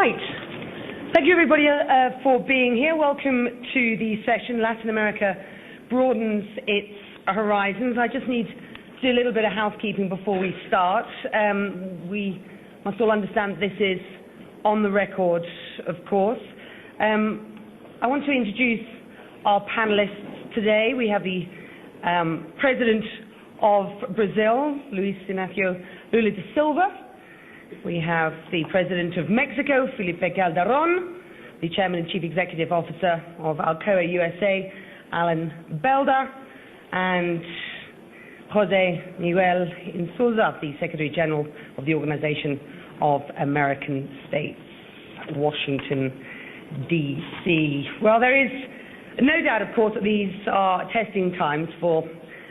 Right. Thank you, everybody, for being here. Welcome to the session, Latin America Broadens Its Horizons. I just need to do a little bit of housekeeping before we start. We must all understand that this is on the record, of course. I want to introduce our panelists today. We have the President of Brazil, Luis Inácio Lula da Silva. We have the President of Mexico, Felipe Calderón, the Chairman and Chief Executive Officer of Alcoa USA, Alan Belda, and José Miguel Insulza, the Secretary General of the Organization of American States, Washington, D.C. Well, there is no doubt, of course, that these are testing times for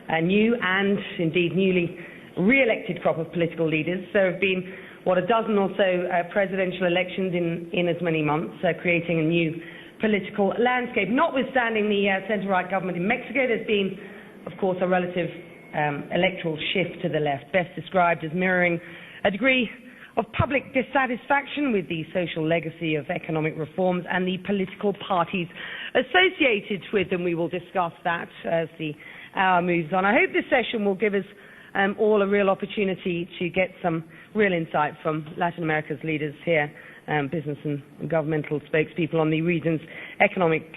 a new and, indeed, newly re-elected crop of political leaders. There have been a dozen or so presidential elections in as many months, creating a new political landscape. Notwithstanding the centre-right government in Mexico, there's been, of course, a relative electoral shift to the left, best described as mirroring a degree of public dissatisfaction with the social legacy of economic reforms and the political parties associated with them. We will discuss that as the hour moves on. I hope this session will give us all a real opportunity to get some real insight from Latin America's leaders here, business and governmental spokespeople on the region's economic,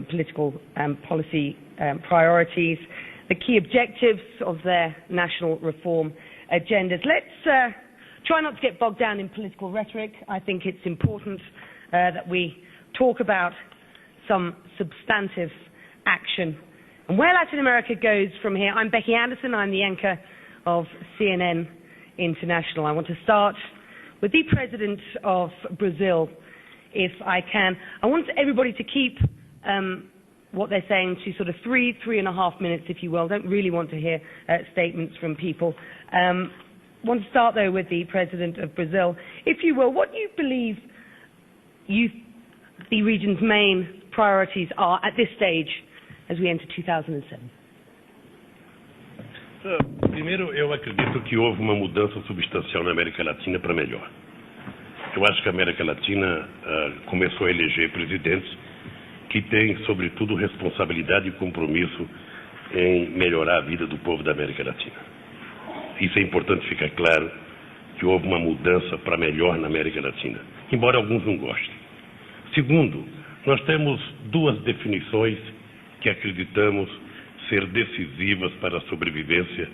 political and policy priorities, the key objectives of their national reform agendas. Let's try not to get bogged down in political rhetoric. I think it's important that we talk about some substantive action and where Latin America goes from here. I'm Becky Anderson. I'm the anchor of CNN International. I want to start with the President of Brazil, if I can. I want everybody to keep what they're saying to sort of 3.5 minutes, if you will. Don't really want to hear statements from people. I want to start, though, with the President of Brazil. If you will, what do you believe the region's main priorities are at this stage as we enter 2007? Primeiro, eu acredito que houve uma mudança substancial na América Latina para melhor. Eu acho que a América Latina começou a eleger presidentes que têm, sobretudo, responsabilidade e compromisso em melhorar a vida do povo da América Latina. Isso é importante ficar claro, que houve uma mudança para melhor na América Latina, embora alguns não gostem. Segundo, nós temos duas definições que acreditamos ser decisivas para a sobrevivência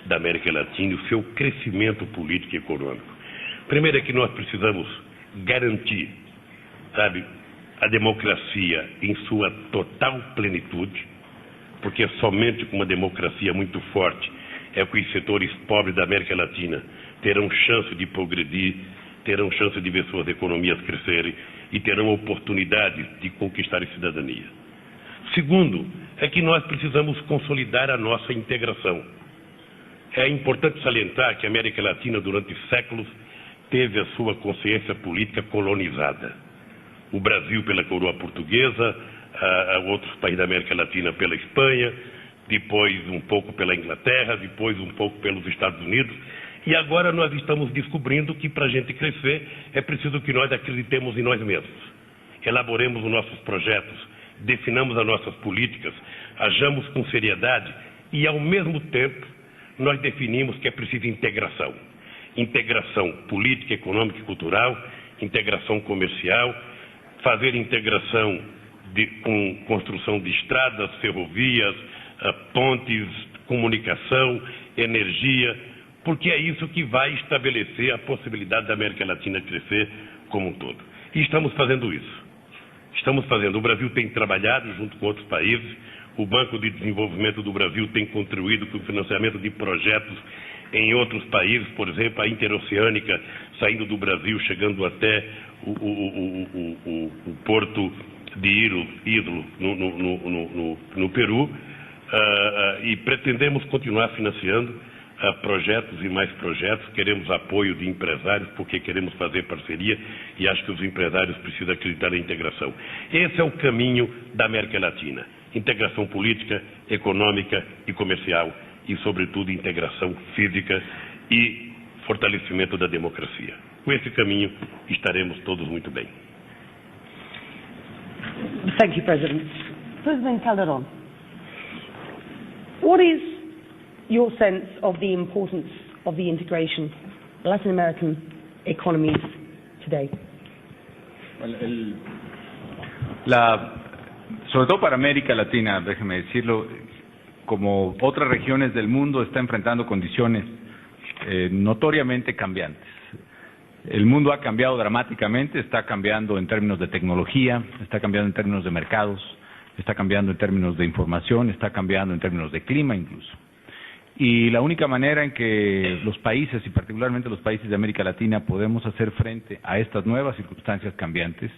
da América Latina e o seu crescimento político e econômico. Primeiro é que nós precisamos garantir, a democracia em sua total plenitude, porque somente com uma democracia muito forte é que os setores pobres da América Latina terão chance de progredir, terão chance de ver suas economias crescerem e terão oportunidade de conquistar a cidadania. Segundo, é que nós precisamos consolidar a nossa integração. É importante salientar que a América Latina, durante séculos, teve a sua consciência política colonizada. O Brasil pela coroa portuguesa, outros países da América Latina pela Espanha, depois um pouco pela Inglaterra, depois um pouco pelos Estados Unidos. E agora nós estamos descobrindo que para a gente crescer é preciso que nós acreditemos em nós mesmos. Elaboremos os nossos projetos, definamos as nossas políticas, ajamos com seriedade e, ao mesmo tempo, nós definimos que é preciso integração. Integração política, econômica e cultural, integração comercial, fazer integração com construção de estradas, ferrovias, pontes, comunicação, energia, porque é isso que vai estabelecer a possibilidade da América Latina crescer como um todo. E estamos fazendo isso. O Brasil tem trabalhado junto com outros países, o Banco de Desenvolvimento do Brasil tem contribuído com o financiamento de projetos em outros países, por exemplo, a Interoceânica, saindo do Brasil, chegando até o porto de Ídolo, no Peru, e pretendemos continuar financiando projetos e mais projetos. Queremos apoio de empresários, porque queremos fazer parceria e acho que os empresários precisam acreditar na integração. Esse é o caminho da América Latina. Integração política, econômica e comercial e, sobretudo, integração física e fortalecimento da democracia. Com esse caminho, estaremos todos muito bem. Thank you, President. President Calderon, what is your sense of the importance of the integration of Latin American economies today? Sobre todo para América Latina, déjeme decirlo, como otras regiones del mundo, está enfrentando condiciones notoriamente cambiantes. El mundo ha cambiado dramáticamente, está cambiando en términos de tecnología, está cambiando en términos de mercados, está cambiando en términos de información, está cambiando en términos de clima incluso. Y la única manera en que los países, y particularmente los países de América Latina, podemos hacer frente a estas nuevas circunstancias cambiantes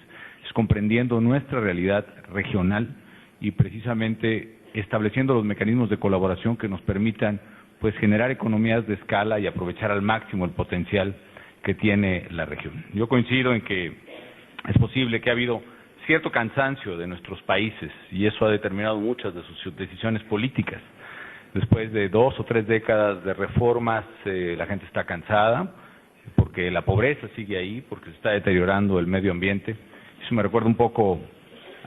es comprendiendo nuestra realidad regional y precisamente estableciendo los mecanismos de colaboración que nos permitan pues generar economías de escala y aprovechar al máximo el potencial que tiene la región. Yo coincido en que es posible que ha habido cierto cansancio de nuestros países y eso ha determinado muchas de sus decisiones políticas. Después de 2 o 3 décadas de reformas, la gente está cansada porque la pobreza sigue ahí, porque se está deteriorando el medio ambiente. Eso me recuerda un poco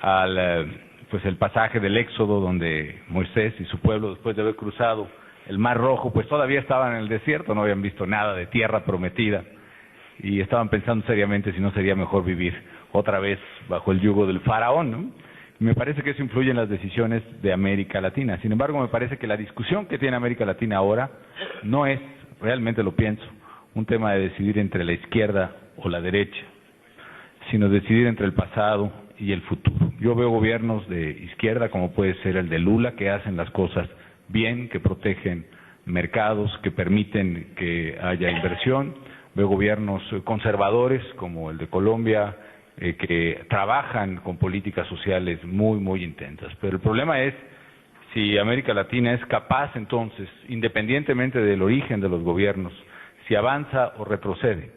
al pues el pasaje del Éxodo, donde Moisés y su pueblo, después de haber cruzado el Mar Rojo, pues todavía estaban en el desierto, no habían visto nada de tierra prometida y estaban pensando seriamente si no sería mejor vivir otra vez bajo el yugo del faraón, ¿no? Y me parece que eso influye en las decisiones de América Latina. Sin embargo, me parece que la discusión que tiene América Latina ahora no es, realmente lo pienso, un tema de decidir entre la izquierda o la derecha, sino decidir entre el pasado y el futuro. Yo veo gobiernos de izquierda, como puede ser el de Lula, que hacen las cosas bien, que protegen mercados, que permiten que haya inversión. Veo gobiernos conservadores, como el de Colombia, que trabajan con políticas sociales muy intensas. Pero el problema es si América Latina es capaz entonces, independientemente del origen de los gobiernos, si avanza o retrocede.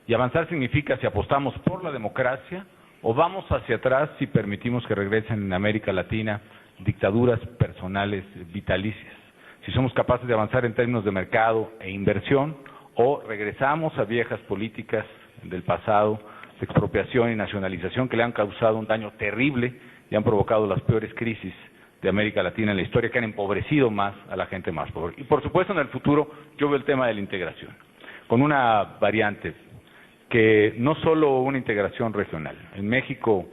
Y avanzar significa si apostamos por la democracia o vamos hacia atrás si permitimos que regresen en América Latina dictaduras personales vitalicias. Si somos capaces de avanzar en términos de mercado e inversión o regresamos a viejas políticas del pasado de expropiación y nacionalización que le han causado un daño terrible y han provocado las peores crisis de América Latina en la historia, que han empobrecido más a la gente más pobre. Y por supuesto en el futuro yo veo el tema de la integración, con una variante que no solo una integración regional. En México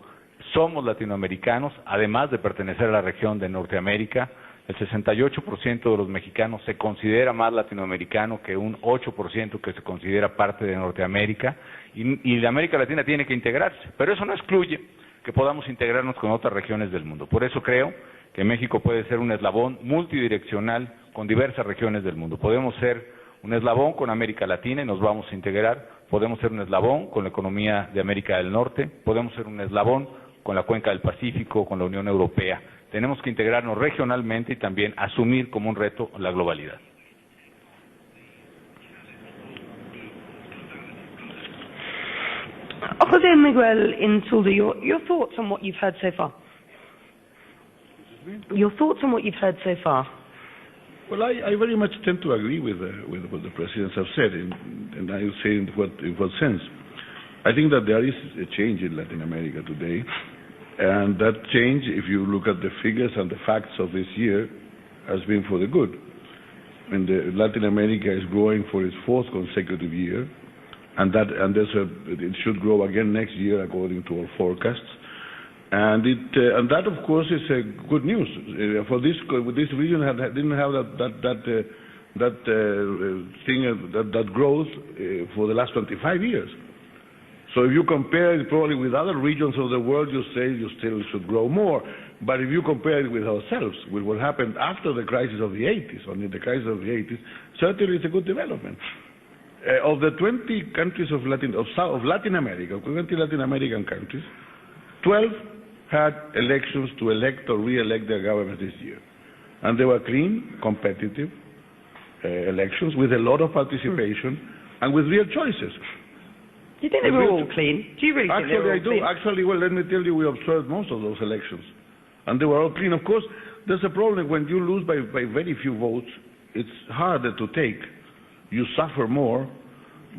somos latinoamericanos, además de pertenecer a la región de Norteamérica. El 68% de los mexicanos se considera más latinoamericano que un 8% que se considera parte de Norteamérica, y la América Latina tiene que integrarse, pero eso no excluye que podamos integrarnos con otras regiones del mundo. Por eso creo que México puede ser un eslabón multidireccional con diversas regiones del mundo. Podemos ser un eslabón con América Latina y nos vamos a integrar, podemos ser un eslabón con la economía de América del Norte, podemos ser un eslabón con la cuenca del Pacífico, con la Unión Europea. Tenemos que integrarnos regionalmente y también asumir como un reto la globalidad. José Miguel Insulza, your thoughts on what you've heard so far? Your thoughts on what you've heard so far? Well, I very much tend to agree with what the presidents have said, and I will say in what sense. I think that there is a change in Latin America today, and that change, if you look at the figures and the facts of this year, has been for the good. And Latin America is growing for its 4th consecutive year, and it should grow again next year according to our forecasts. And that of course is good news for this region. Didn't have that growth for the last 25 years. So if you compare it probably with other regions of the world, you say you still should grow more. But if you compare it with ourselves, with what happened after the crisis of the 80s, or in the crisis of the 80s, certainly it's a good development. Of the 20 countries of Latin America, 20 Latin American countries, 12 had elections to elect or re-elect their government this year. And they were clean, competitive elections with a lot of participation and with real choices. Do you think they were all clean? Do you really think they were all clean? Actually, well, let me tell you, we observed most of those elections. And they were all clean. Of course, there's a problem when you lose by very few votes. It's harder to take. You suffer more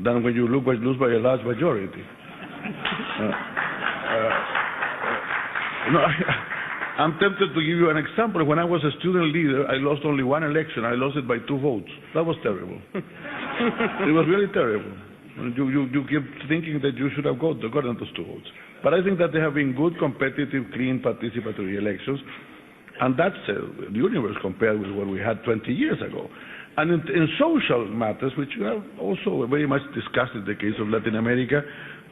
than when you lose by a large majority. I'm tempted to give you an example. When I was a student leader, I lost only one election. I lost it by 2 votes. That was terrible. It was really terrible. You keep thinking that you should have gotten those 2 votes. But I think that there have been good, competitive, clean, participatory elections, and that's the universe compared with what we had 20 years ago. And in social matters, which we have also very much discussed in the case of Latin America,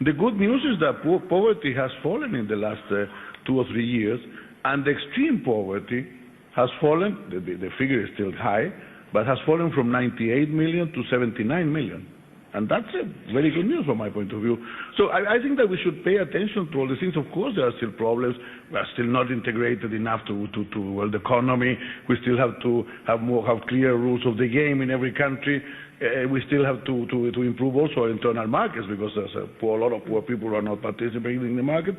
the good news is that poverty has fallen in the last 2 or 3 years, and the extreme poverty has fallen, the figure is still high, but has fallen from 98 million to 79 million. And that's very good news from my point of view. So I think that we should pay attention to all these things. Of course, there are still problems. We are still not integrated enough to world economy. We still have to have clear rules of the game in every country. We still have to improve also our internal markets, because there's a lot of poor people who are not participating in the market.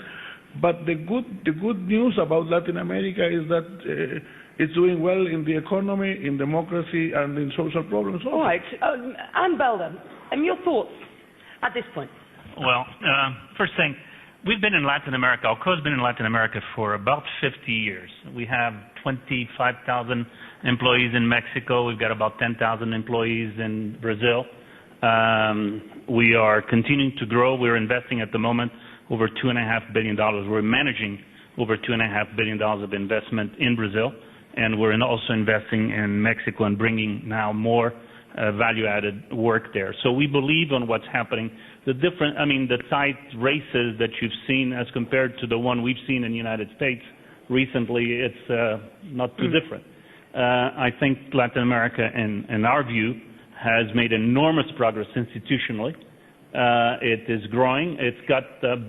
But the good news about Latin America is that it's doing well in the economy, in democracy, and in social problems also. All right. Anne Belder, and your thoughts at this point? Well, first thing, we've been in Latin America, Alcoa's been in Latin America for about 50 years. We have 25,000 employees in Mexico. We've got about 10,000 employees in Brazil. We are continuing to grow. We're investing at the moment over $2.5 billion. We're managing over $2.5 billion of investment in Brazil, and we're also investing in Mexico and bringing now more value-added work there. So we believe on what's happening. The tight races that you've seen as compared to the one we've seen in the United States recently, it's not too different. I think Latin America, in our view, has made enormous progress institutionally. It is growing. It's got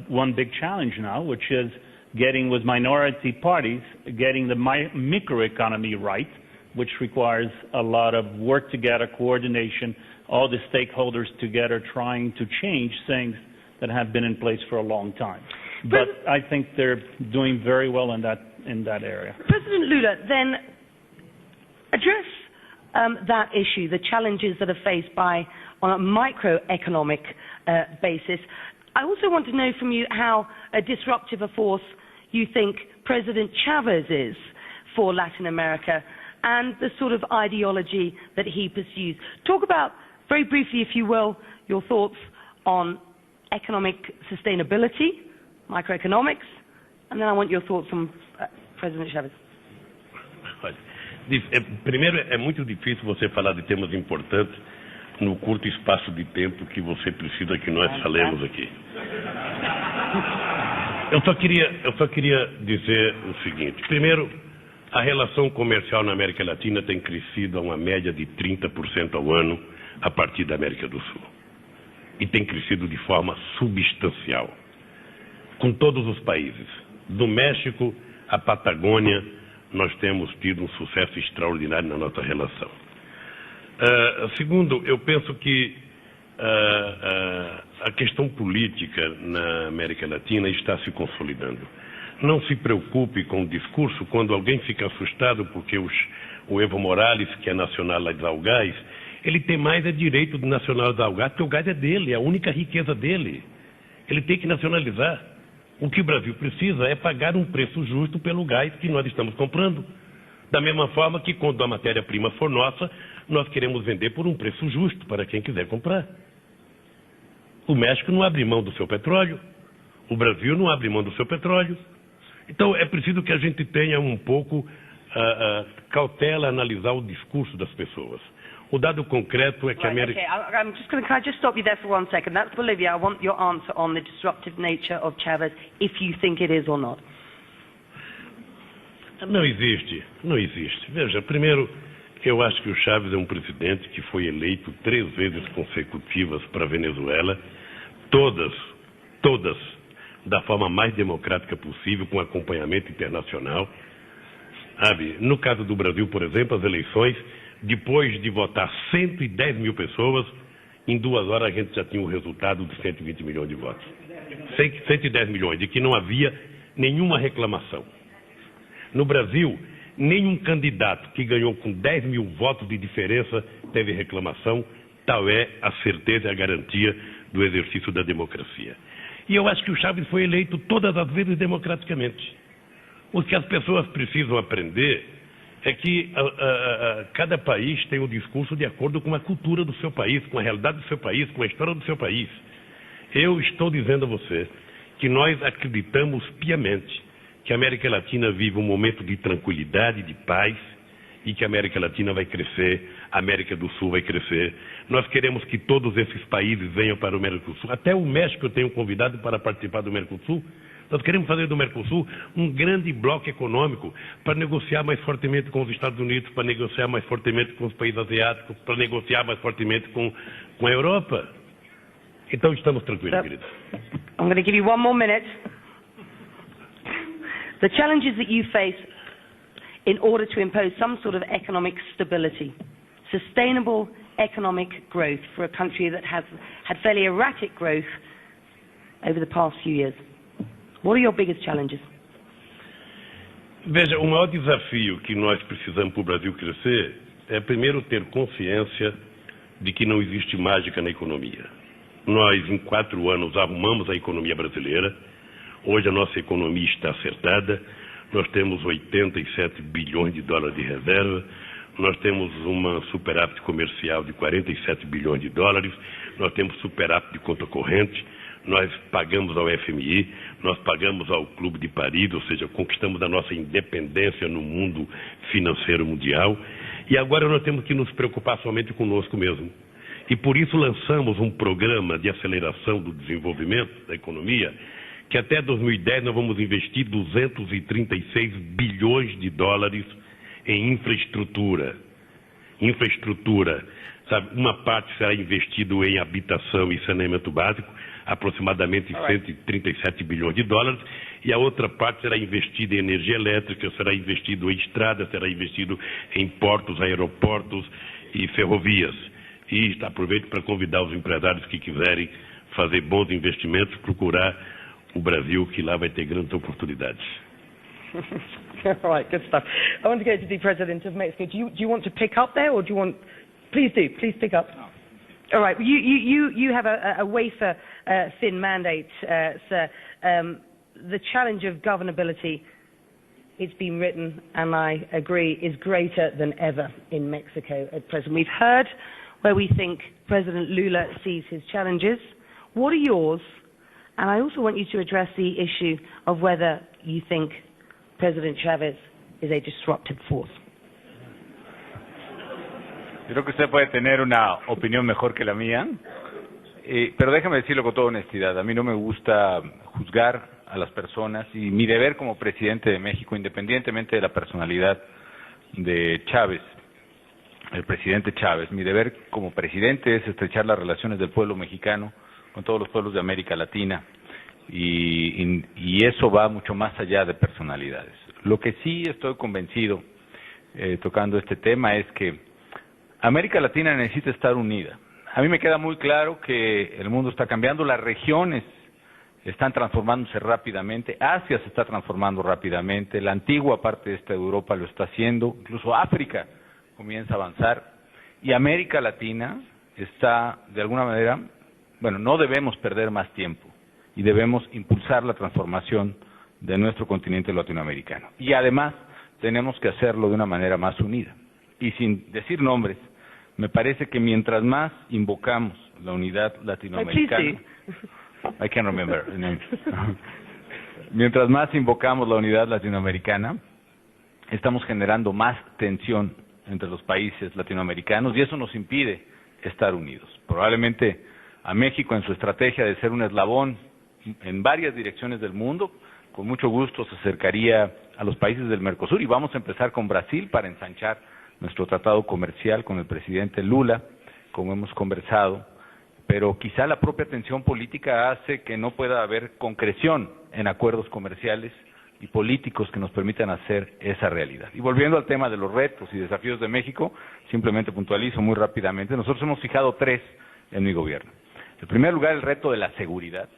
one big challenge now, which is getting with minority parties, getting the microeconomy right, which requires a lot of work together, coordination, all the stakeholders together trying to change things that have been in place for a long time. But I think they're doing very well in that area. President Lula, then address that issue, the challenges that are faced on a microeconomic basis. I also want to know from you how disruptive a force you think President Chavez is for Latin America and the sort of ideology that he pursues. Talk about, very briefly if you will, your thoughts on economic sustainability, microeconomics, and then I want your thoughts on President Chavez. Primeiro, é muito difícil você falar de temas importantes no curto espaço de tempo que você precisa que nós falemos aqui. Eu só queria dizer o seguinte. Primeiro, a relação comercial na América Latina tem crescido a uma média de 30% ao ano a partir da América do Sul. E tem crescido de forma substancial, com todos os países. Do México à Patagônia, nós temos tido um sucesso extraordinário na nossa relação. Segundo, eu penso que a questão política na América Latina está se consolidando. Não se preocupe com o discurso quando alguém fica assustado porque o Evo Morales, que é nacionalizar o gás, ele tem mais direito de nacionalizar o gás, porque o gás é dele, é a única riqueza dele. Ele tem que nacionalizar. O que o Brasil precisa é pagar um preço justo pelo gás que nós estamos comprando. Da mesma forma que quando a matéria-prima for nossa, nós queremos vender por um preço justo para quem quiser comprar. O México não abre mão do seu petróleo, o Brasil não abre mão do seu petróleo. Então é preciso que a gente tenha um pouco cautela a analisar o discurso das pessoas. O dado concreto é que a América... Can I just stop you there for 1 second? That's Bolivia. I want your answer on the disruptive nature of Chavez, if you think it is or not. Não existe. Veja, primeiro, eu acho que o Chávez é um presidente que foi eleito 3 vezes consecutivas para a Venezuela, todas da forma mais democrática possível, com acompanhamento internacional. Sabe? No caso do Brasil, por exemplo, as eleições, depois de votar 110 mil pessoas, em 2 horas a gente já tinha o resultado de 120 milhões de votos. 110 milhões, de que não havia nenhuma reclamação. No Brasil, nenhum candidato que ganhou com 10 mil votos de diferença teve reclamação Tal é a certeza e a garantia do exercício da democracia. E eu acho que o Chávez foi eleito todas as vezes democraticamente. O que as pessoas precisam aprender é que cada país tem um discurso de acordo com a cultura do seu país, com a realidade do seu país, com a história do seu país. Eu estou dizendo a você que nós acreditamos piamente que a América Latina vive um momento de tranquilidade, de paz, e que a América Latina vai crescer, a América do Sul vai crescer. Nós queremos que todos esses países venham para o Mercosul. Até o México eu tenho convidado para participar do Mercosul. Nós queremos fazer do Mercosul um grande bloco econômico para negociar mais fortemente com os Estados Unidos, para negociar mais fortemente com os países asiáticos, para negociar mais fortemente com a Europa. Então estamos tranquilos, queridos. I'm going to give you one more minute. The challenges that you face in order to impose some sort of economic stability, sustainable economic growth for a country that has had fairly erratic growth over the past few years. What are your biggest challenges? Veja, o maior desafio que nós precisamos para o Brasil crescer é, primeiro, ter consciência de que não existe mágica na economia. Nós, em 4 anos, arrumamos a economia brasileira. Hoje a nossa economia está acertada. Nós temos 87 bilhões de dólares de reserva. Nós temos uma superávit comercial de 47 bilhões de dólares. Nós temos superávit de conta corrente. Nós pagamos ao FMI, nós pagamos ao Clube de Paris, ou seja, conquistamos a nossa independência no mundo financeiro mundial. E agora nós temos que nos preocupar somente conosco mesmo. E por isso lançamos um programa de aceleração do desenvolvimento da economia, que até 2010 nós vamos investir 236 bilhões de dólares em infraestrutura. Infraestrutura, sabe, uma parte será investido em habitação e saneamento básico, aproximadamente 137 bilhões de dólares, e a outra parte será investida em energia elétrica, será investido em estradas, será investido em portos, aeroportos e ferrovias. E aproveito para convidar os empresários que quiserem fazer bons investimentos, procurar o Brasil, que lá vai ter grandes oportunidades. All right, good stuff. I want to go to the President of Mexico. Do you want to pick up there, or do you want... Please do. Please pick up. All right. You have a wafer thin mandate, sir. The challenge of governability, it's been written, and I agree, is greater than ever in Mexico at present. We've heard where we think President Lula sees his challenges. What are yours? And I also want you to address the issue of whether you think President Chavez is a disruptive force. Creo que usted puede tener una opinión mejor que la mía, pero déjame decirlo con toda honestidad. A mí no me gusta juzgar a las personas, y mi deber como presidente de México, independientemente de la personalidad de Chávez, el presidente Chávez, mi deber como presidente es estrechar las relaciones del pueblo mexicano con todos los pueblos de América Latina, y eso va mucho más allá de personalidades. Lo que sí estoy convencido, tocando este tema, es que América Latina necesita estar unida. A mí me queda muy claro que el mundo está cambiando, las regiones están transformándose rápidamente, Asia se está transformando rápidamente, la antigua parte esta de Europa lo está haciendo, incluso África comienza a avanzar, y América Latina está, de alguna manera, bueno, no debemos perder más tiempo y debemos impulsar la transformación de nuestro continente latinoamericano. Y además tenemos que hacerlo de una manera más unida. Y sin decir nombres, me parece que mientras más invocamos la unidad latinoamericana, I can't remember the name. Mientras más invocamos la unidad latinoamericana, estamos generando más tensión entre los países latinoamericanos, y eso nos impide estar unidos. Probablemente a México, en su estrategia de ser un eslabón en varias direcciones del mundo, con mucho gusto se acercaría a los países del Mercosur, y vamos a empezar con Brasil para ensanchar nuestro tratado comercial con el presidente Lula, como hemos conversado, pero quizá la propia tensión política hace que no pueda haber concreción en acuerdos comerciales y políticos que nos permitan hacer esa realidad. Y volviendo al tema de los retos y desafíos de México, simplemente puntualizo muy rápidamente, nosotros hemos fijado 3 en mi gobierno. En primer lugar, el reto de la seguridad.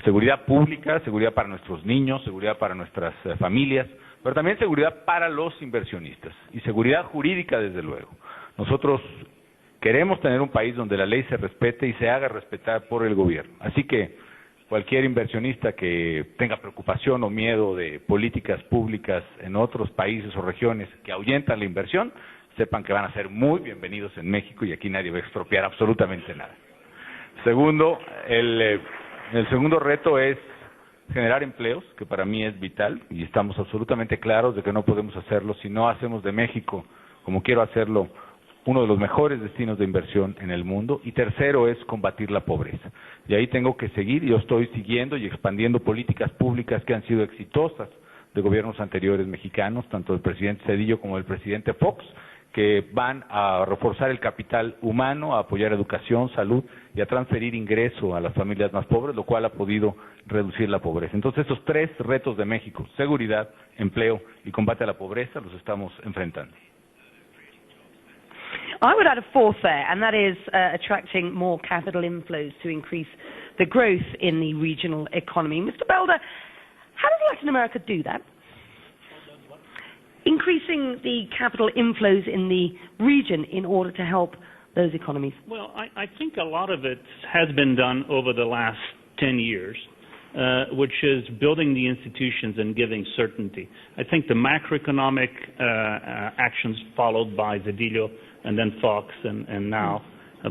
Seguridad pública, seguridad para nuestros niños, seguridad para nuestras familias, pero también seguridad para los inversionistas y seguridad jurídica, desde luego. Nosotros Queremos tener un país donde la ley se respete y se haga respetar por el gobierno. Así que cualquier inversionista que tenga preocupación o miedo de políticas públicas en otros países o regiones que ahuyentan la inversión, sepan que van a ser muy bienvenidos en México y aquí nadie va a expropiar absolutamente nada. Segundo, el segundo reto es generar empleos, que para mí es vital, y estamos absolutamente claros de que no podemos hacerlo si no hacemos de México, como quiero hacerlo, uno de los mejores destinos de inversión en el mundo. Y tercero es combatir la pobreza. Y ahí tengo que seguir, yo estoy siguiendo y expandiendo políticas públicas que han sido exitosas de gobiernos anteriores mexicanos, tanto del presidente Zedillo como del presidente Fox, que van a reforzar el capital humano, a apoyar educación, salud y a transferir ingreso a las familias más pobres, lo cual ha podido reducir la pobreza. Entonces, esos tres retos de México, seguridad, empleo y combate a la pobreza, los estamos enfrentando. I would add a fourth there, and that is attracting more capital inflows to increase the growth in the regional economy. Mr. Belder, how does Latin America do that? Increasing the capital inflows in the region in order to help those economies? Well, I think a lot of it has been done over the last 10 years, which is building the institutions and giving certainty. I think the macroeconomic actions followed by Zedillo and then Fox and now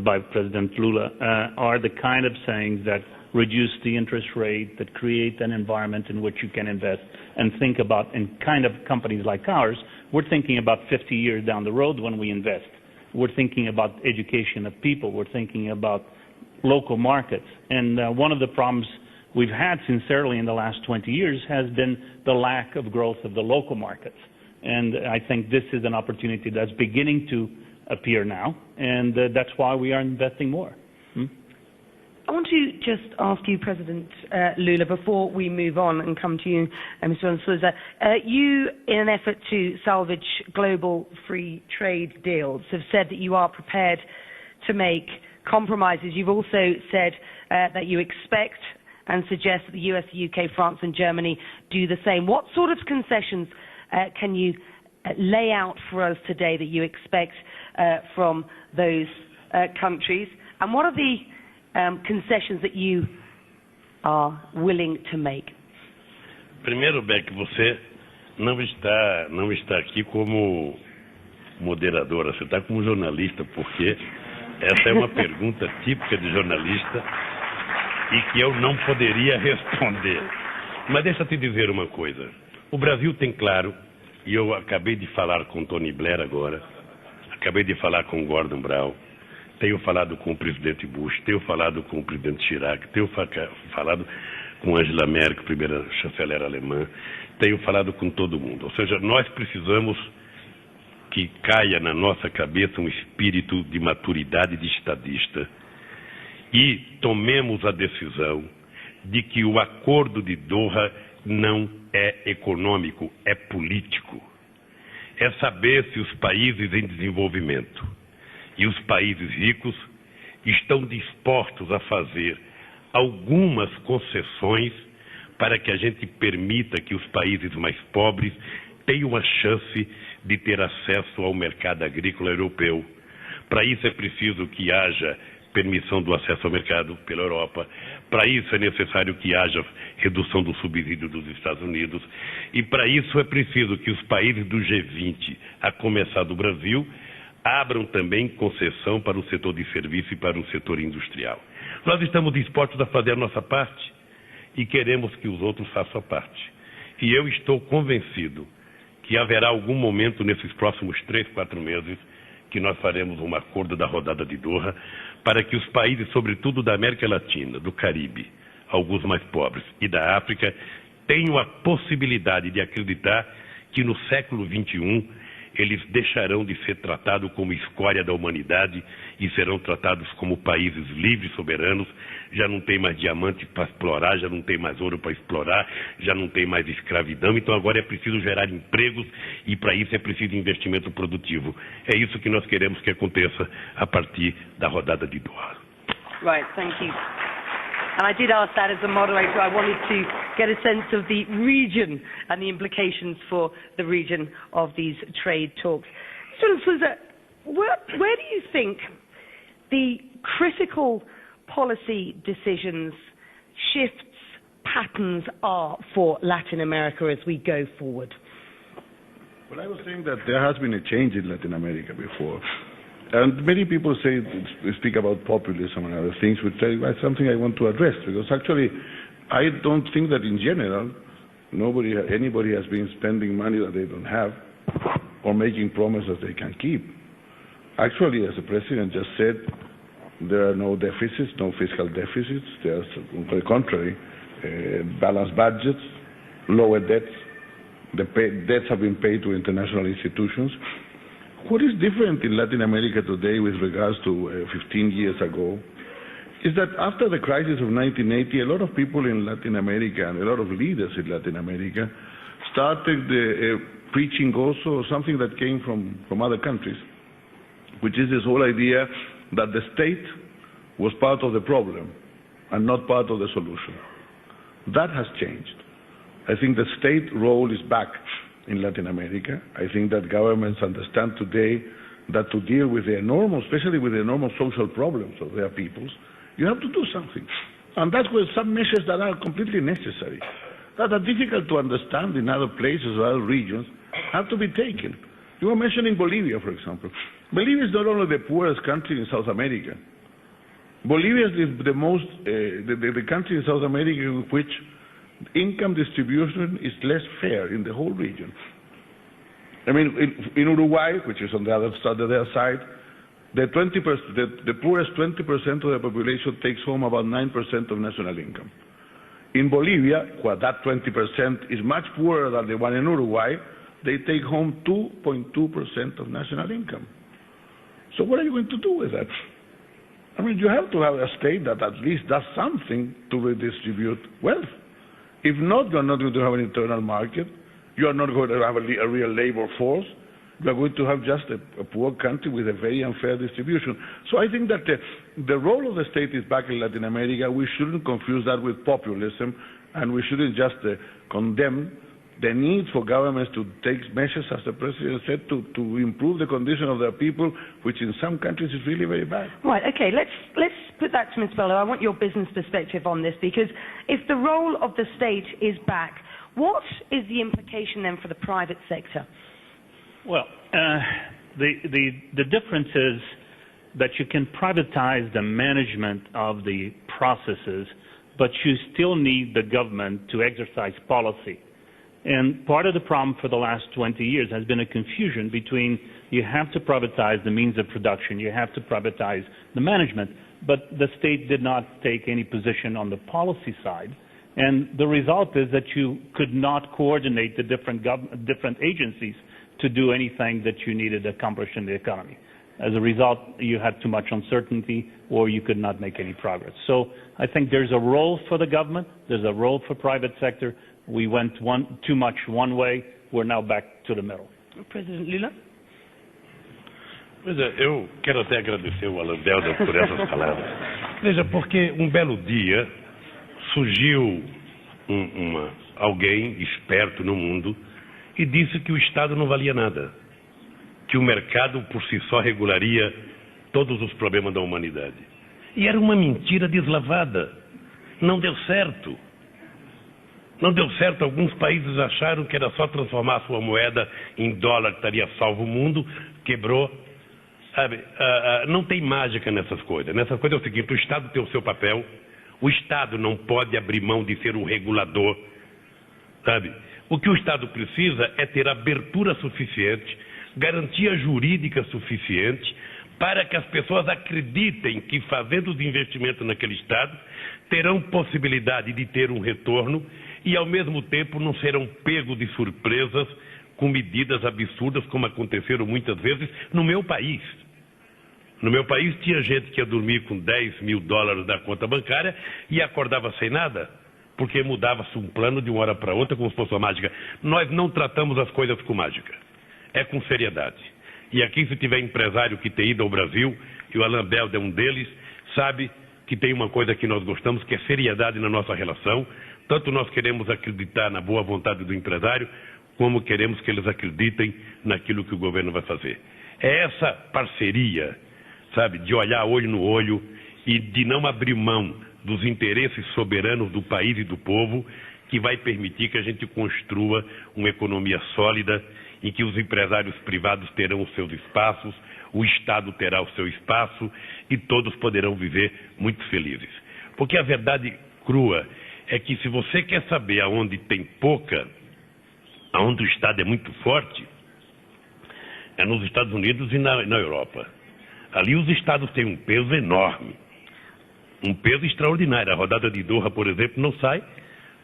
by President Lula are the kind of sayings that reduce the interest rate, that create an environment in which you can invest and think about, in kind of companies like ours, we're thinking about 50 years down the road when we invest. We're thinking about education of people. We're thinking about local markets. And one of the problems we've had sincerely in the last 20 years has been the lack of growth of the local markets. And I think this is an opportunity that's beginning to appear now, and that's why we are investing more. I want to just ask you, President Lula, before we move on and come to you, Mr. Souza, you, in an effort to salvage global free trade deals, have said that you are prepared to make compromises. You've also said that you expect and suggest that the US, the UK, France and Germany do the same. What sort of concessions can you lay out for us today that you expect from those countries? And what are the concessions that you are willing to make? Primeiro, Beck, você não está aqui como moderadora, você está como jornalista, porque essa é uma pergunta típica de jornalista e que eu não poderia responder. Mas deixa eu te dizer uma coisa. O Brasil tem claro, e eu acabei de falar com Tony Blair agora, acabei de falar com Gordon Brown, tenho falado com o presidente Bush, tenho falado com o presidente Chirac, tenho falado com Angela Merkel, primeira chanceler alemã, tenho falado com todo mundo. Ou seja, nós precisamos que caia na nossa cabeça um espírito de maturidade de estadista e tomemos a decisão de que o acordo de Doha não é econômico, é político. É saber se os países em desenvolvimento e os países ricos estão dispostos a fazer algumas concessões para que a gente permita que os países mais pobres tenham a chance de ter acesso ao mercado agrícola europeu. Para isso é preciso que haja permissão do acesso ao mercado pela Europa. Para isso é necessário que haja redução do subsídio dos Estados Unidos. E para isso é preciso que os países do G20, a começar do Brasil, abram também concessão para o setor de serviço e para o setor industrial. Nós estamos dispostos a fazer a nossa parte e queremos que os outros façam a parte. E eu estou convencido que haverá algum momento nesses próximos 3, 4 meses que nós faremos um acordo da rodada de Doha para que os países, sobretudo da América Latina, do Caribe, alguns mais pobres, e da África, tenham a possibilidade de acreditar que no século XXI eles deixarão de ser tratados como escória da humanidade e serão tratados como países livres, soberanos. Já não tem mais diamante para explorar, já não tem mais ouro para explorar, já não tem mais escravidão. Então agora é preciso gerar empregos e para isso é preciso investimento produtivo. É isso que nós queremos que aconteça a partir da rodada de Doha. Right, thank you. And I did ask that as a moderator. I wanted to get a sense of the region and the implications for the region of these trade talks. Souza, where do you think the critical policy decisions, shifts, patterns are for Latin America as we go forward? Well, I was saying that there has been a change in Latin America before. And many people speak about populism and other things, which is something I want to address, because actually I don't think that in general anybody has been spending money that they don't have or making promises they can keep. Actually, as the President just said, there are no deficits, no fiscal deficits. There's, on the contrary, balanced budgets, lower debts. The debts have been paid to international institutions. What is different in Latin America today with regards to 15 years ago is that after the crisis of 1980, a lot of people in Latin America and a lot of leaders in Latin America started preaching also something that came from other countries, which is this whole idea that the state was part of the problem and not part of the solution. That has changed. I think the state role is back in Latin America. I think that governments understand today that to deal with the enormous, especially with the enormous social problems of their peoples, you have to do something. And that's where some measures that are completely necessary, that are difficult to understand in other places or other regions, have to be taken. You were mentioning Bolivia, for example. Bolivia is not only the poorest country in South America. Bolivia is the country in South America in which income distribution is less fair in the whole region. I mean, in Uruguay, which is on the other side, the poorest 20% of the population takes home about 9% of national income. In Bolivia, where that 20% is much poorer than the one in Uruguay, they take home 2.2% of national income. So what are you going to do with that? I mean, you have to have a state that at least does something to redistribute wealth. If not, you're not going to have an internal market. You're not going to have a real labor force. You're going to have just a poor country with a very unfair distribution. So I think that the role of the state is back in Latin America. We shouldn't confuse that with populism, and we shouldn't just condemn the need for governments to take measures, as the President said, to improve the condition of their people, which in some countries is really very bad. Right, okay, let's put that to Ms. Bello. I want your business perspective on this, because if the role of the state is back, what is the implication then for the private sector? Well, the difference is that you can privatize the management of the processes, but you still need the government to exercise policy. And part of the problem for the last 20 years has been a confusion between you have to privatize the means of production, you have to privatize the management, but the state did not take any position on the policy side. And the result is that you could not coordinate the different agencies to do anything that you needed accomplished in the economy. As a result, you had too much uncertainty, or you could not make any progress. So I think there's a role for the government, there's a role for private sector. We went too much one way, we're now back to the middle. President Lula? Pois é, eu quero até agradecer o Alan Belder por essas palavras. Veja, porque um belo dia surgiu alguém esperto no mundo e disse que o Estado não valia nada, que o mercado por si só regularia todos os problemas da humanidade. E era uma mentira deslavada. Não deu certo. Não deu certo, alguns países acharam que era só transformar a sua moeda em dólar que estaria salvo o mundo, quebrou. Sabe, não tem mágica nessas coisas. Nessas coisas é o seguinte, o Estado tem o seu papel, o Estado não pode abrir mão de ser um regulador, sabe? O que o Estado precisa é ter abertura suficiente, garantia jurídica suficiente, para que as pessoas acreditem que fazendo os investimentos naquele Estado, terão possibilidade de ter um retorno e, ao mesmo tempo, não serão pegos de surpresas com medidas absurdas, como aconteceram muitas vezes no meu país. No meu país tinha gente que ia dormir com $10 mil na conta bancária e acordava sem nada, porque mudava-se um plano de uma hora para outra como se fosse uma mágica. Nós não tratamos as coisas com mágica, é com seriedade. E aqui, se tiver empresário que tem ido ao Brasil, e o Alan Belder é um deles, sabe que tem uma coisa que nós gostamos, que é seriedade na nossa relação. Tanto nós queremos acreditar na boa vontade do empresário, como queremos que eles acreditem naquilo que o governo vai fazer. É essa parceria, sabe, de olhar olho no olho e de não abrir mão dos interesses soberanos do país e do povo, que vai permitir que a gente construa uma economia sólida em que os empresários privados terão os seus espaços, o Estado terá o seu espaço e todos poderão viver muito felizes. Porque a verdade crua é que se você quer saber aonde tem pouca, aonde o Estado é muito forte, é nos Estados Unidos e na Europa. Ali os Estados têm um peso enorme, um peso extraordinário. A rodada de Doha, por exemplo, não sai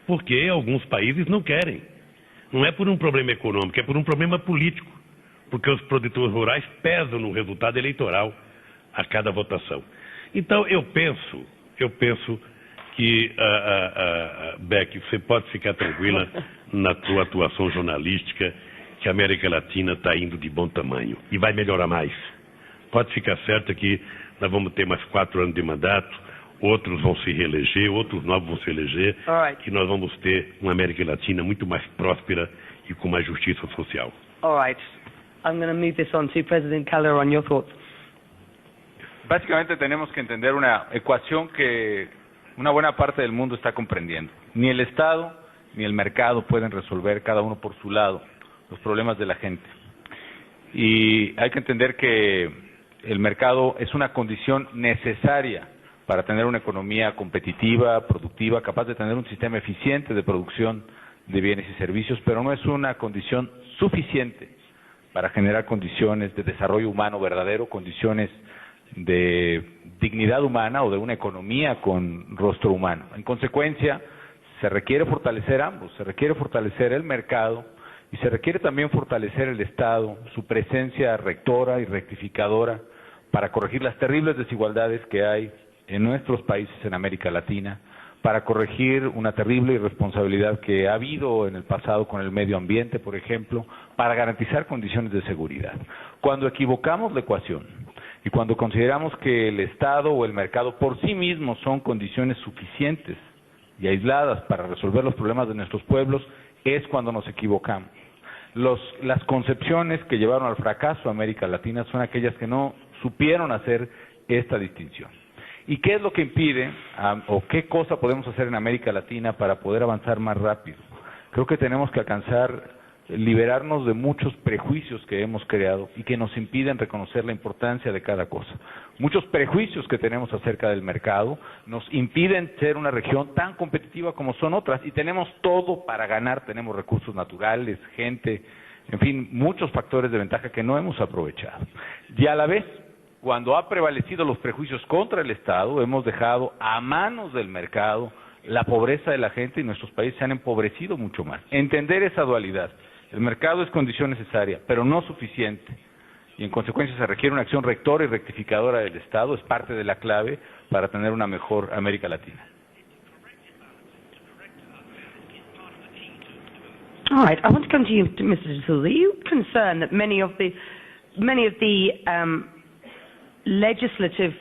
porque alguns países não querem. Não é por um problema econômico, é por um problema político, porque os produtores rurais pesam no resultado eleitoral a cada votação. Então, eu penso que, Beck, você pode ficar tranquila na tua atuação jornalística, que a América Latina está indo de bom tamanho e vai melhorar mais. Pode ficar certa que nós vamos ter mais 4 anos de mandato, outros vão se reeleger, outros novos vão se eleger, e nós vamos ter uma América Latina muito mais próspera e com mais justiça social. All right. I'm going to move this on to President Calderon. Your thoughts? Básicamente tenemos que entender una ecuación que una buena parte del mundo está comprendiendo. Ni el Estado ni el mercado pueden resolver, cada uno por su lado, los problemas de la gente. Y hay que entender que el mercado es una condición necesaria para tener una economía competitiva, productiva, capaz de tener un sistema eficiente de producción de bienes y servicios, pero no es una condición suficiente para generar condiciones de desarrollo humano verdadero, condiciones de dignidad humana o de una economía con rostro humano. En consecuencia, se requiere fortalecer ambos, se requiere fortalecer el mercado y se requiere también fortalecer el Estado, su presencia rectora y rectificadora para corregir las terribles desigualdades que hay en nuestros países en América Latina, para corregir una terrible irresponsabilidad que ha habido en el pasado con el medio ambiente, por ejemplo, para garantizar condiciones de seguridad. Cuando equivocamos la ecuación y cuando consideramos que el Estado o el mercado por sí mismos son condiciones suficientes y aisladas para resolver los problemas de nuestros pueblos, es cuando nos equivocamos. Las concepciones que llevaron al fracaso a América Latina son aquellas que no supieron hacer esta distinción. ¿Y qué es lo que impide, o qué cosa podemos hacer en América Latina para poder avanzar más rápido? Creo que tenemos que liberarnos de muchos prejuicios que hemos creado y que nos impiden reconocer la importancia de cada cosa. Muchos prejuicios que tenemos acerca del mercado nos impiden ser una región tan competitiva como son otras, y tenemos todo para ganar, tenemos recursos naturales, gente, en fin, muchos factores de ventaja que no hemos aprovechado. Y a la vez, cuando ha prevalecido los prejuicios contra el Estado, hemos dejado a manos del mercado la pobreza de la gente y nuestros países se han empobrecido mucho más. Entender esa dualidad. El mercado es condición necesaria, pero no suficiente. Y en consecuencia se requiere una acción rectora y rectificadora del Estado, es parte de la clave para tener una mejor América Latina. All right, I want to come to you, Mr. De Souza. Are you concerned that many of the legislative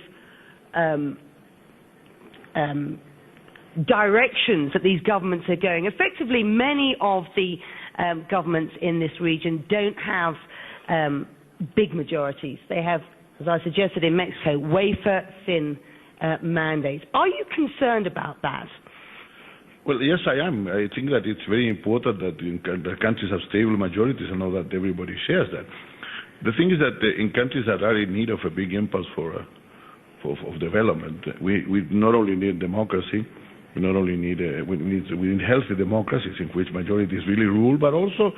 directions that these governments are going, effectively many of the governments in this region don't have big majorities. They have, as I suggested in Mexico, wafer-thin mandates. Are you concerned about that? Well, yes, I am. I think that it's very important that the countries have stable majorities and know that everybody shares that. The thing is that in countries that are in need of a big impulse for development, we not only need democracy, we not only need we need healthy democracies in which majorities really rule, but also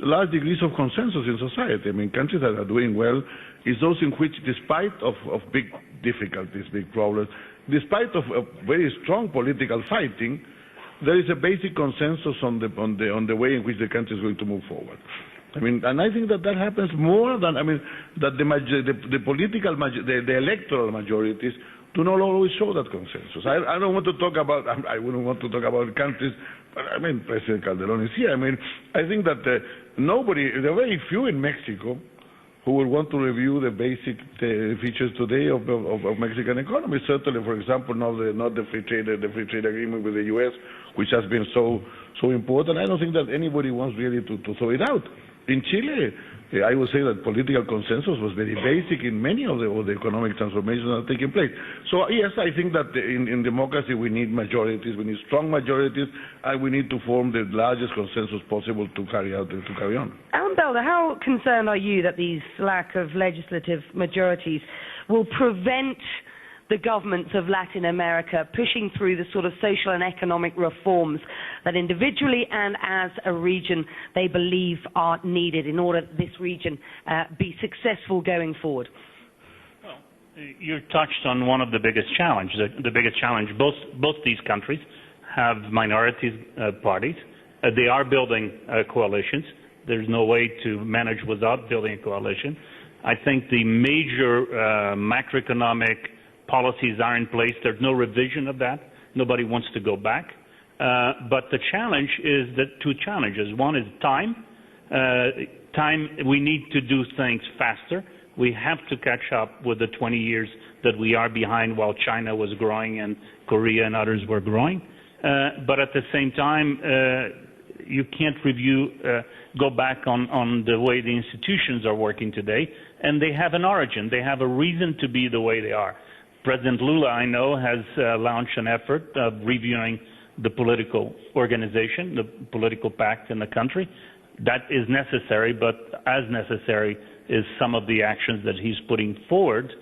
large degrees of consensus in society. I mean, countries that are doing well is those in which, despite of big difficulties, big problems, despite of very strong political fighting, there is a basic consensus on the way in which the country is going to move forward. I mean, and I think that happens more than, I mean, that the political, the electoral majorities do not always show that consensus. I don't want to talk about, I wouldn't want to talk about countries, but I mean, President Calderon is here. I mean, I think that there are very few in Mexico who will want to review the basic features today of Mexican economy. Certainly, for example, not the free trade agreement with the U.S., which has been so important. I don't think that anybody wants really to throw it out. In Chile, I would say that political consensus was very basic in many of the economic transformations that are taking place. So yes, I think that in democracy we need majorities, we need strong majorities, and we need to form the largest consensus possible to carry on. Alan Belder, how concerned are you that these lack of legislative majorities will prevent the governments of Latin America pushing through the sort of social and economic reforms that individually and as a region they believe are needed in order that this region be successful going forward? Well, you touched on one of the biggest challenges. The biggest challenge, both these countries have minorities parties. They are building coalitions. There's no way to manage without building a coalition. I think the major macroeconomic policies are in place. There's no revision of that. Nobody wants to go back. But the challenge is that two challenges. One is time. We need to do things faster. We have to catch up with the 20 years that we are behind while China was growing and Korea and others were growing. But at the same time, you can't go back on the way the institutions are working today. And they have an origin. They have a reason to be the way they are. President Lula, I know, has launched an effort of reviewing the political organization, the political pact in the country. That is necessary, but as necessary is some of the actions that he's putting forward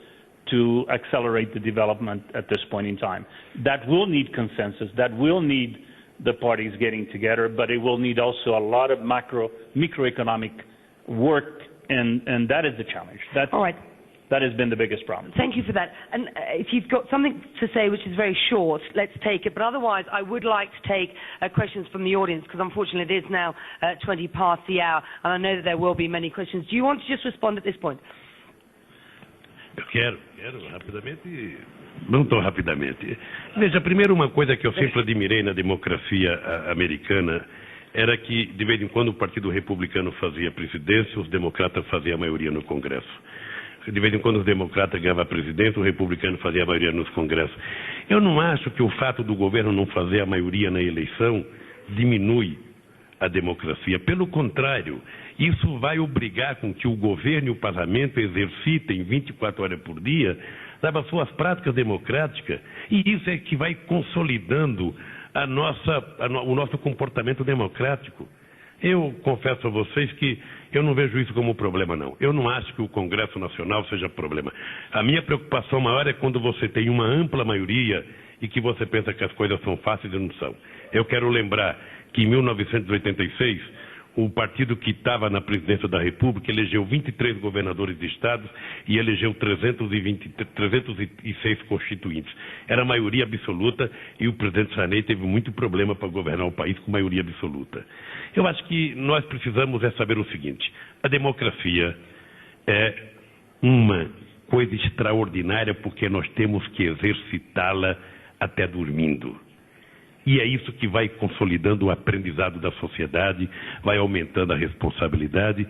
to accelerate the development at this point in time. That will need consensus. That will need the parties getting together, but it will need also a lot of microeconomic work, and that is the challenge. All right. That has been the biggest problem. Thank you for that. And if you've got something to say which is very short, let's take it. But otherwise, I would like to take questions from the audience, because unfortunately it is now 20 past the hour, and I know that there will be many questions. Do you want to just respond at this point? Eu quero rapidamente, não tão rapidamente. Veja, primeiro uma coisa que eu sempre admirei na democracia americana era que, de vez em quando, o Partido Republicano fazia a presidência, os democratas faziam a maioria no Congresso. De vez em quando os democratas ganhavam a presidência, o republicano fazia a maioria nos congressos. Eu não acho que o fato do governo não fazer a maioria na eleição diminui a democracia. Pelo contrário, isso vai obrigar com que o governo e o parlamento exercitem 24 horas por dia as suas práticas democráticas, e isso é que vai consolidando o nosso comportamento democrático. Eu confesso a vocês que eu não vejo isso como problema, não. Eu não acho que o Congresso Nacional seja problema. A minha preocupação maior é quando você tem uma ampla maioria e que você pensa que as coisas são fáceis e não são. Eu quero lembrar que em 1986, o partido que estava na presidência da República elegeu 23 governadores de estados e elegeu 306 constituintes. Era maioria absoluta e o presidente Sarney teve muito problema para governar o país com maioria absoluta. Eu acho que nós precisamos saber o seguinte: a democracia é uma coisa extraordinária porque nós temos que exercitá-la até dormindo. E é isso que vai consolidando o aprendizado da sociedade, vai aumentando a responsabilidade.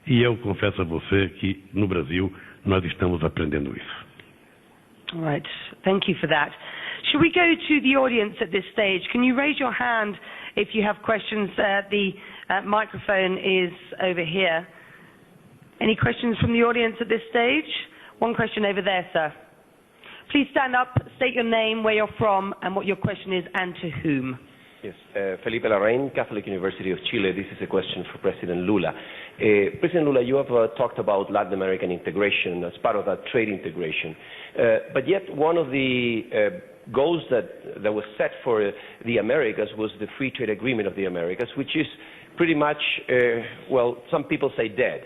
E eu confesso a você que no Brasil nós estamos aprendendo isso. All right. Thank you for that. Should we go to the audience at this stage? Can you raise your hand if you have questions? The microphone is over here. Any questions from the audience at this stage? One question over there, sir. Please stand up, state your name, where you're from, and what your question is, and to whom. Yes, Felipe Larraín, Catholic University of Chile. This is a question for President Lula. President Lula, you have talked about Latin American integration as part of that trade integration. But yet one of the goals that was set for the Americas was the free trade agreement of the Americas, which is pretty much, well, some people say dead.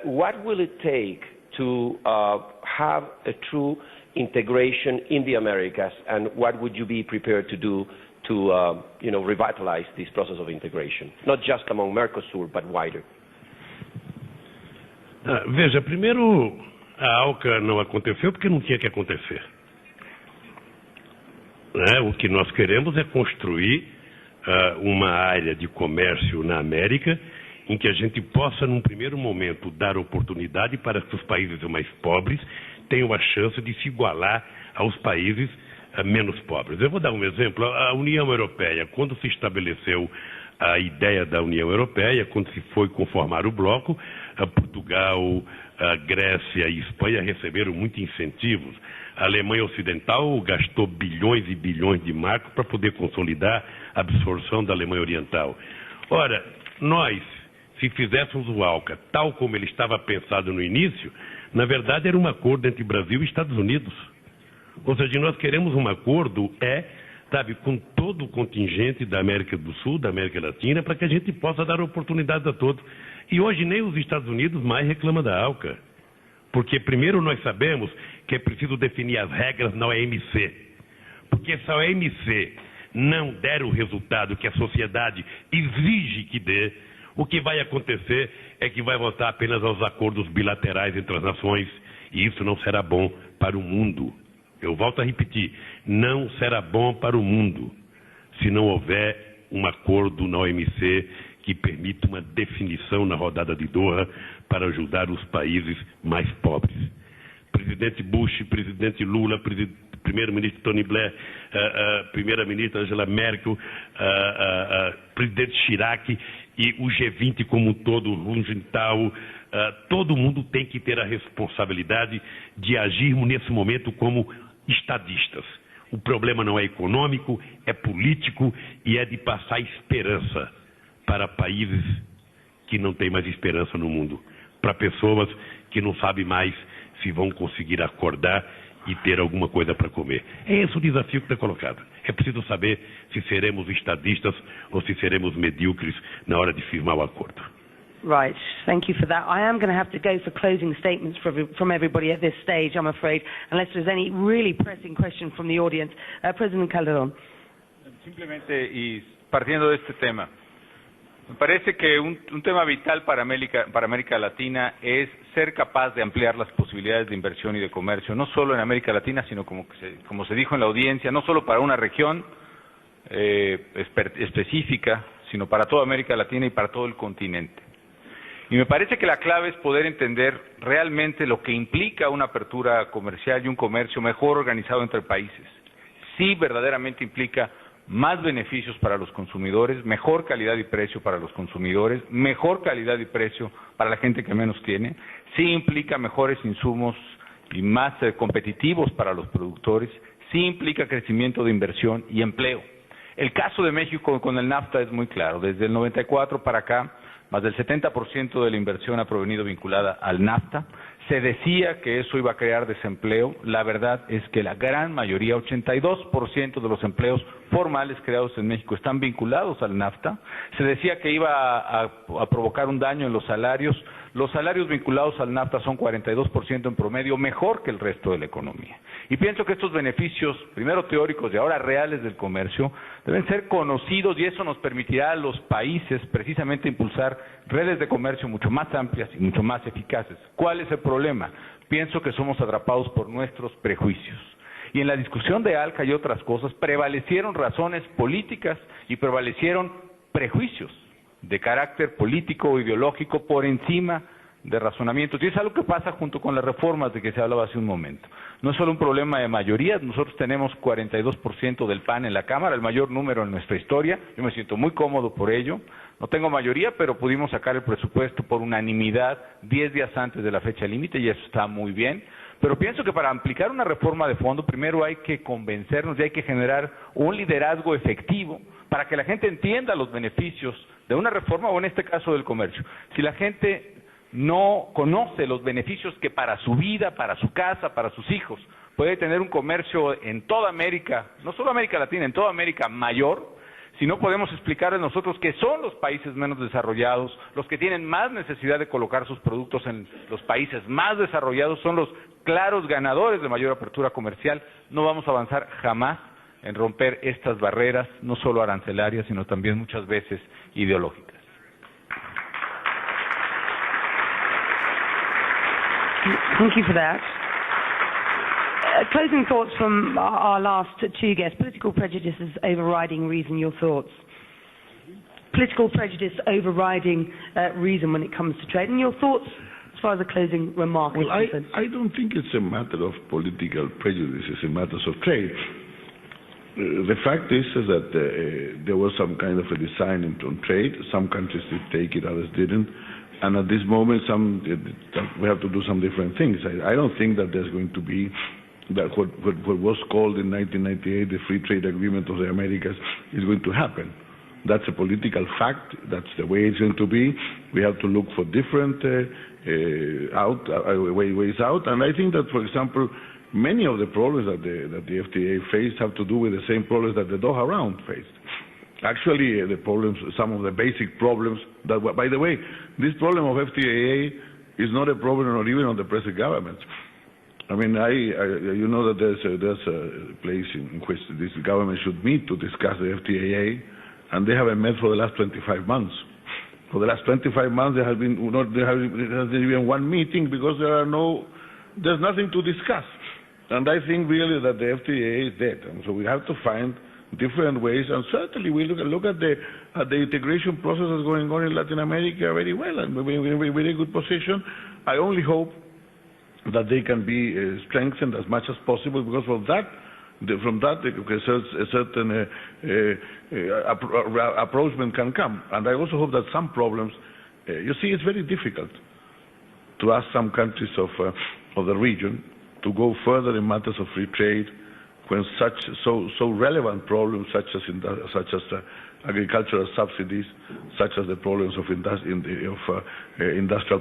What will it take to have a true integration in the Americas, and what would you be prepared to do to revitalize this process of integration, not just among Mercosur, but wider? Veja, primeiro, a ALCA não aconteceu porque não tinha que acontecer. O que nós queremos é construir uma área de comércio na América em que a gente possa, num primeiro momento, dar oportunidade para que os países mais pobres tenham a chance de se igualar aos países menos pobres. Eu vou dar um exemplo. A União Europeia, quando se estabeleceu a ideia da União Europeia, quando se foi conformar o bloco, Portugal, a Grécia e Espanha receberam muitos incentivos. A Alemanha Ocidental gastou bilhões e bilhões de marcos para poder consolidar a absorção da Alemanha Oriental. Ora, nós, se fizéssemos o ALCA tal como ele estava pensado no início, na verdade era um acordo entre Brasil e Estados Unidos. Ou seja, nós queremos um acordo, com todo o contingente da América do Sul, da América Latina, para que a gente possa dar oportunidades a todos. E hoje nem os Estados Unidos mais reclamam da ALCA. Porque primeiro nós sabemos que é preciso definir as regras na OMC. Porque se a OMC não der o resultado que a sociedade exige que dê, o que vai acontecer é que vai voltar apenas aos acordos bilaterais entre as nações, e isso não será bom para o mundo. Eu volto a repetir, não será bom para o mundo se não houver um acordo na OMC que permita uma definição na rodada de Doha para ajudar os países mais pobres. Presidente Bush, presidente Lula, primeiro-ministro Tony Blair, primeira-ministra Angela Merkel, presidente Chirac e o G20 como um todo, o Rungenthal, todo mundo tem que ter a responsabilidade de agirmos nesse momento como estadistas. O problema não é econômico, é político e é de passar esperança para países que não têm mais esperança no mundo, para pessoas que não sabem mais se vão conseguir acordar e ter alguma coisa para comer. É esse o desafio que está colocado. É preciso saber se seremos estadistas ou se seremos medíocres na hora de firmar o acordo. Right, thank you for that. I am going to have to go for closing statements from everybody at this stage, I'm afraid, unless there's any really pressing question from the audience. President Calderón. Simplemente, y partiendo de este tema, me parece que un tema vital para América Latina es ser capaz de ampliar las posibilidades de inversión y de comercio, no solo en América Latina, sino como se dijo en la audiencia, no solo para una región específica, sino para toda América Latina y para todo el continente. Y me parece que la clave es poder entender realmente lo que implica una apertura comercial y un comercio mejor organizado entre países. Sí, verdaderamente implica más beneficios para los consumidores, mejor calidad y precio para los consumidores, mejor calidad y precio para la gente que menos tiene. Sí implica mejores insumos y más competitivos para los productores. Sí implica crecimiento de inversión y empleo. El caso de México con el NAFTA es muy claro. Desde el 94 para acá, más del 70% de la inversión ha provenido vinculada al NAFTA. Se decía que eso iba a crear desempleo. La verdad es que la gran mayoría, 82% de los empleos formales creados en México están vinculados al NAFTA. Se decía que iba a provocar un daño en los salarios. Los salarios vinculados al NAFTA son 42% en promedio, mejor que el resto de la economía. Y pienso que estos beneficios, primero teóricos y ahora reales del comercio, deben ser conocidos y eso nos permitirá a los países precisamente impulsar redes de comercio mucho más amplias y mucho más eficaces. ¿Cuál es el problema? Pienso que somos atrapados por nuestros prejuicios. Y en la discusión de ALCA y otras cosas prevalecieron razones políticas y prevalecieron prejuicios de carácter político o ideológico por encima de razonamientos. Y es algo que pasa junto con las reformas de que se hablaba hace un momento. No es solo un problema de mayoría, nosotros tenemos 42% del PAN en la Cámara, el mayor número en nuestra historia. Yo me siento muy cómodo por ello. No tengo mayoría, pero pudimos sacar el presupuesto por unanimidad 10 días antes de la fecha límite y eso está muy bien. Pero pienso que para aplicar una reforma de fondo, primero hay que convencernos y hay que generar un liderazgo efectivo para que la gente entienda los beneficios de una reforma o en este caso del comercio. Si la gente no conoce los beneficios que para su vida, para su casa, para sus hijos, puede tener un comercio en toda América, no solo América Latina, en toda América mayor, si no podemos explicarles nosotros que son los países menos desarrollados, los que tienen más necesidad de colocar sus productos en los países más desarrollados, son los claros ganadores de mayor apertura comercial, no vamos a avanzar jamás en romper estas barreras, no solo arancelarias, sino también muchas veces ideológicas. Thank you for that. Closing thoughts from our last two guests. Political prejudice is overriding reason. Your thoughts? Political prejudice overriding reason when it comes to trade. And your thoughts as far as the closing remark is concerned? I don't think it's a matter of political prejudice. It's a matter of trade. The fact is that there was some kind of a design on trade. Some countries did take it, others didn't. And at this moment, we have to do some different things. I don't think that there's going to be that what was called in 1998 the Free Trade Agreement of the Americas is going to happen. That's a political fact. That's the way it's going to be. We have to look for different ways out. And I think that, for example, many of the problems that the FTA faced have to do with the same problems that the Doha round faced. Actually, the problems, some of the basic problems that, by the way, this problem of FTA is not a problem not even on the present government. I mean, you know that there's a place in which this government should meet to discuss the FTA, and they haven't met for the last 25 months. For the last 25 months, there hasn't even one meeting because there's nothing to discuss. And I think really that the FTA is dead, and so we have to find different ways. And certainly we look at the integration process that's going on in Latin America very well, and we're in a very good position. I only hope that they can be strengthened as much as possible, because from that a certain approachment can come. And I also hope that some problems, you see, it's very difficult to ask some countries of the region to go further in matters of free trade when so relevant problems such as agricultural subsidies, such as the problems of industrial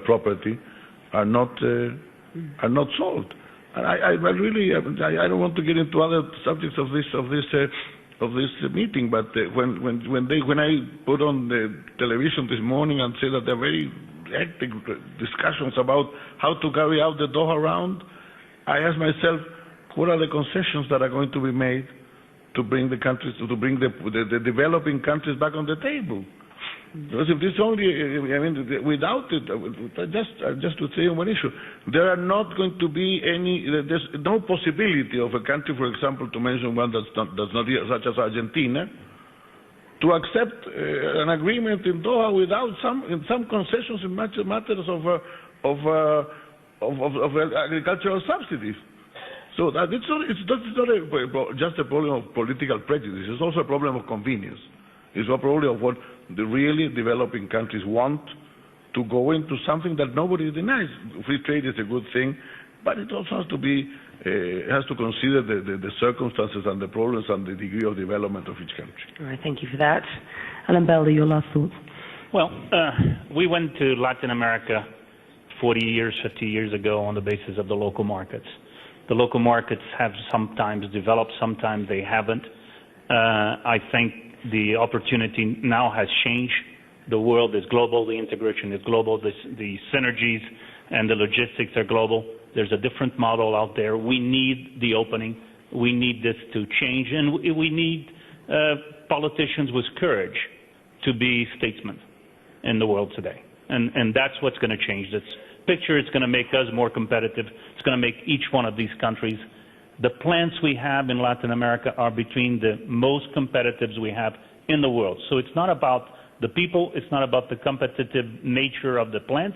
property, are not solved. And I really don't want to get into other subjects of this meeting, but when I put on the television this morning and say that there are very hectic discussions about how to carry out the Doha round, I ask myself, what are the concessions that are going to be made to bring the countries, to bring the developing countries back on the table? Because if this only, I mean, without it, just to say one issue, there are not going to be there's no possibility of a country, for example, to mention one that's not here, such as Argentina, to accept an agreement in Doha without some concessions in matters of agricultural subsidies. So that it's not just a problem of political prejudice. It's also a problem of convenience. It's a problem of what the really developing countries want to go into something that nobody denies. Free trade is a good thing, but it also has to consider the circumstances and the problems and the degree of development of each country. All right, thank you for that. Alan Belder, your last thoughts. Well, we went to Latin America 40 years, 50 years ago on the basis of the local markets. The local markets have sometimes developed, sometimes they haven't. I think the opportunity now has changed. The world is global, the integration is global, the synergies and the logistics are global. There's a different model out there. We need the opening. We need this to change, and we need politicians with courage to be statesmen in the world today. And that's what's going to change this picture. It's going to make us more competitive. It's going to make each one of these countries. The plants we have in Latin America are between the most competitives we have in the world. So it's not about the people. It's not about the competitive nature of the plants.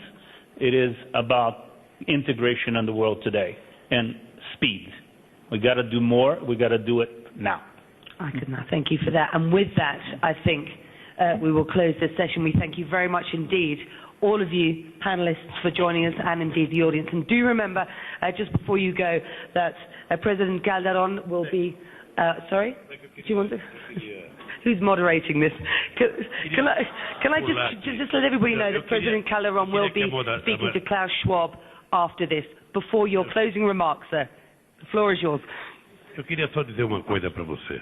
It is about integration in the world today and speed. We got to do more. We got to do it now. I could not. Thank you for that. And with that, I think we will close this session. We thank you very much indeed, all of you panelists, for joining us, and indeed the audience. And do remember, just before you go, that President Calderon will be... sorry? Do you want to... Who's moderating this? Can I just let everybody know that President Calderon will be speaking to Klaus Schwab after this, before your closing remarks, sir. The floor is yours. Eu queria só dizer uma coisa para você,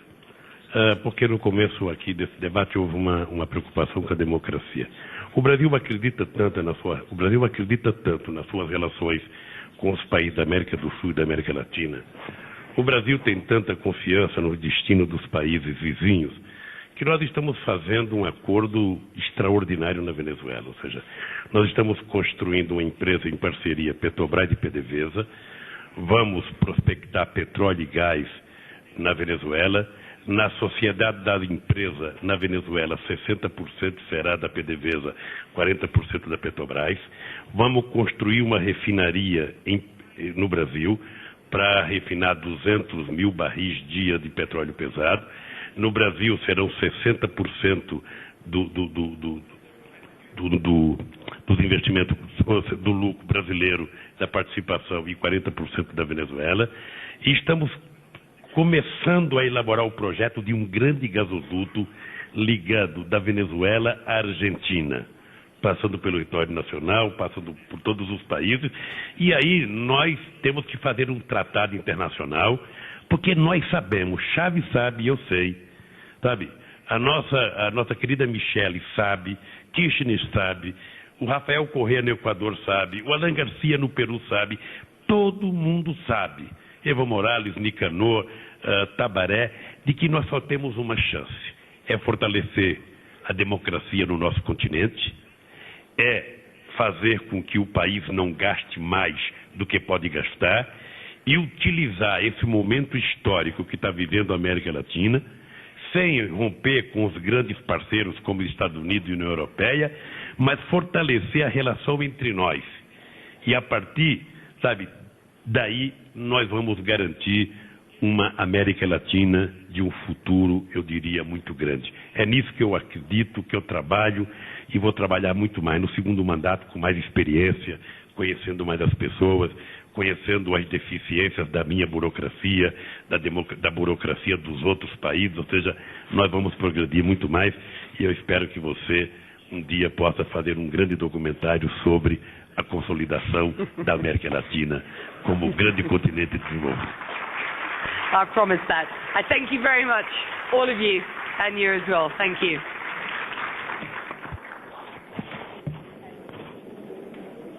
porque no começo aqui desse debate houve uma preocupação com a democracia. O Brasil acredita tanto nas suas relações com os países da América do Sul e da América Latina. O Brasil tem tanta confiança no destino dos países vizinhos que nós estamos fazendo um acordo extraordinário na Venezuela. Ou seja, nós estamos construindo uma empresa em parceria Petrobras e PDVSA, vamos prospectar petróleo e gás na Venezuela. Na sociedade da empresa na Venezuela, 60% será da PDVSA, 40% da Petrobras. Vamos construir uma refinaria no Brasil, para refinar 200 mil barris dia de petróleo pesado. No Brasil serão 60% dos investimentos do lucro brasileiro, da participação, e 40% da Venezuela. E estamos começando a elaborar o projeto de um grande gasoduto ligando da Venezuela à Argentina, passando pelo território nacional, passando por todos os países. E aí nós temos que fazer um tratado internacional, porque nós sabemos, Chaves sabe, eu sei, sabe? A nossa querida Michele sabe, Kirchner sabe, o Rafael Correa no Equador sabe, o Alan Garcia no Peru sabe, todo mundo sabe, Evo Morales, Nicanor, Tabaré, de que nós só temos uma chance, é fortalecer a democracia no nosso continente, é fazer com que o país não gaste mais do que pode gastar e utilizar esse momento histórico que está vivendo a América Latina, sem romper com os grandes parceiros como os Estados Unidos e a União Europeia, mas fortalecer a relação entre nós. E a partir, sabe, daí nós vamos garantir uma América Latina de um futuro, eu diria, muito grande. É nisso que eu acredito, que eu trabalho e vou trabalhar muito mais no segundo mandato, com mais experiência, conhecendo mais as pessoas, conhecendo as deficiências da minha burocracia, da burocracia dos outros países, ou seja, nós vamos progredir muito mais e eu espero que você um dia possa fazer um grande documentário sobre a consolidação da América Latina como grande continente desenvolvido. I promise that. I thank you very much, all of you, and you as well. Thank you.